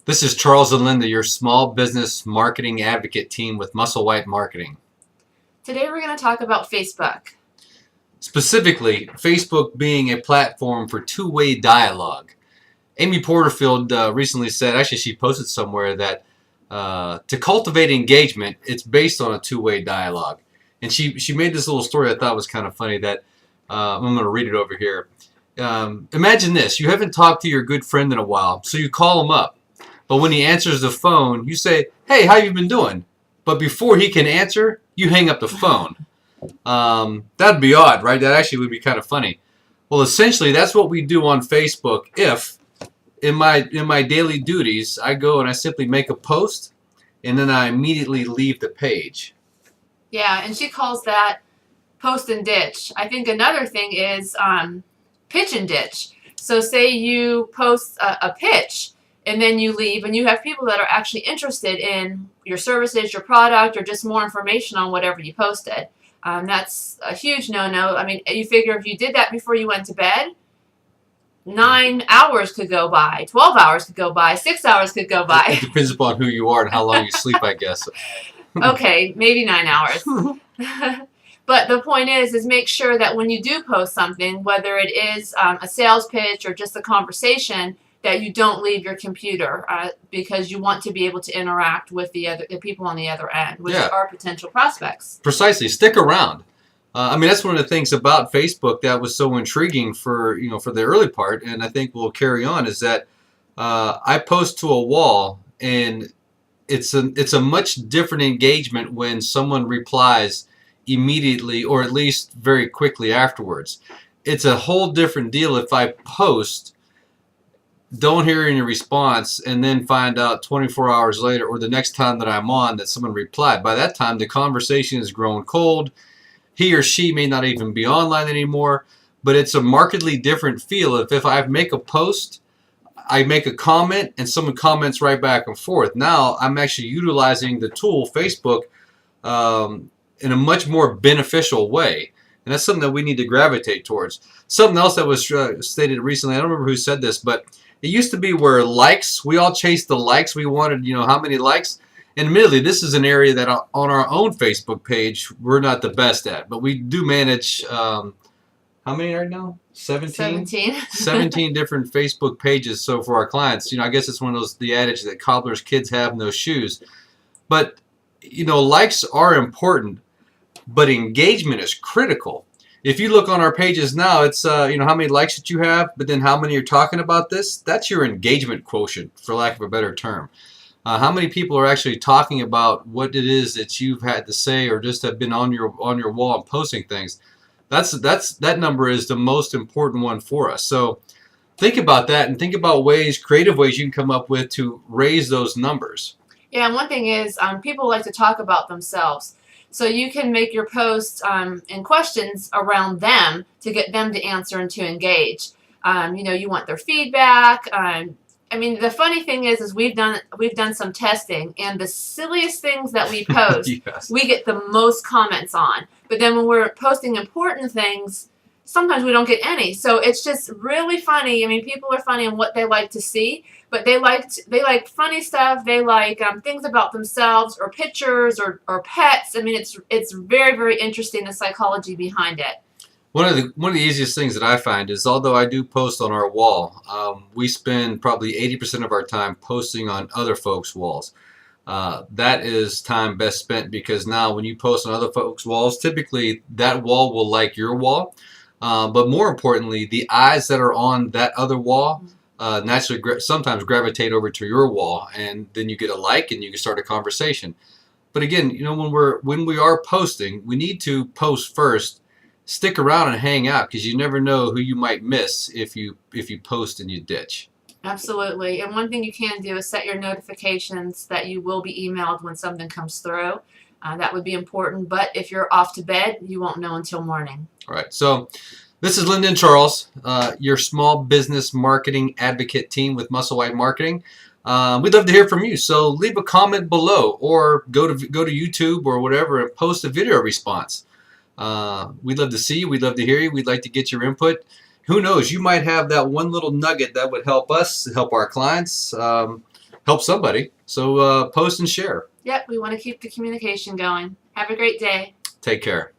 This is Charles and Linda, your small business marketing advocate team with Musselwhite Marketing. Today we're going to talk about Facebook. Specifically, Facebook being a platform for two-way dialogue. Amy Porterfield recently said, actually she posted somewhere that to cultivate engagement, it's based on a two-way dialogue. And she made this little story I thought was kind of funny that I'm going to read it over here. Imagine this, you haven't talked to your good friend in a while, so you call him up. But when he answers the phone, you say, "Hey, how you been doing?" But before he can answer, you hang up the phone. That'd be odd, right? That actually would be kind of funny. Well, essentially, that's what we do on Facebook. If in my daily duties, I go and I simply make a post, and then I immediately leave the page. Yeah, and she calls that post and ditch. I think another thing is pitch and ditch. So say you post a pitch, and then you leave, and you have people that are actually interested in your services, your product, or just more information on whatever you posted. That's a huge no-no. I mean, you figure if you did that before you went to bed, 9 hours could go by, 12 hours could go by, 6 hours could go by. It depends upon who you are and how long you sleep, I guess. Okay, maybe 9 hours. But the point is make sure that when you do post something, whether it is a sales pitch or just a conversation, that you don't leave your computer because you want to be able to interact with the people on the other end, which are potential prospects. Precisely. Stick around. I mean, that's one of the things about Facebook that was so intriguing for the early part, and I think will carry on, is that I post to a wall, and it's a much different engagement when someone replies immediately or at least very quickly afterwards. It's a whole different deal if I post, don't hear any response, and then find out 24 hours later or the next time that I'm on that someone replied. By that time, the conversation has grown cold. He or she may not even be online anymore, but it's a markedly different feel if I make a post, I make a comment, and someone comments right back and forth. Now I'm actually utilizing the tool, Facebook, in a much more beneficial way. And that's something that we need to gravitate towards. Something else that was stated recently, I don't remember who said this, but it used to be where likes, we all chased the likes. We wanted, how many likes. And admittedly, this is an area that on our own Facebook page, we're not the best at. But we do manage, how many right now? 17? 17 different Facebook pages. So for our clients, I guess it's one of those, the adage that cobbler's kids have no shoes. But, likes are important, but engagement is critical. If you look on our pages now, it's how many likes that you have, but then how many are talking about this. That's your engagement quotient, for lack of a better term. How many people are actually talking about what it is that you've had to say, or just have been on your wall and posting things? That number is the most important one for us. So think about that, and think about creative ways you can come up with to raise those numbers. Yeah, and one thing is people like to talk about themselves. So you can make your posts and questions around them to get them to answer and to engage. You want their feedback. I mean, the funny thing is we've done some testing, and the silliest things that we post, Yes. we get the most comments on. But then when we're posting important things, sometimes we don't get any. So it's just really funny. I mean, people are funny in what they like to see, but they like funny stuff. They like things about themselves, or pictures, or pets. I mean, it's very, very interesting, the psychology behind it. One of the easiest things that I find is, although I do post on our wall, we spend probably 80% of our time posting on other folks' walls. That is time best spent, because now when you post on other folks' walls, typically that wall will like your wall. But more importantly, the eyes that are on that other wall naturally sometimes gravitate over to your wall, and then you get a like and you can start a conversation. But again, when we are posting, we need to post first. Stick around and hang out, because you never know who you might miss if you post and you ditch. Absolutely. And one thing you can do is set your notifications that you will be emailed when something comes through. That would be important. But if you're off to bed, you won't know until morning. All right. So this is Linda and Charles, your small business marketing advocate team with Musselwhite Marketing. We'd love to hear from you. So leave a comment below, or go to YouTube or whatever and post a video response. We'd love to see you. We'd love to hear you. We'd like to get your input. Who knows? You might have that one little nugget that would help us, help our clients. help somebody. So post and share. Yep, we want to keep the communication going. Have a great day. Take care.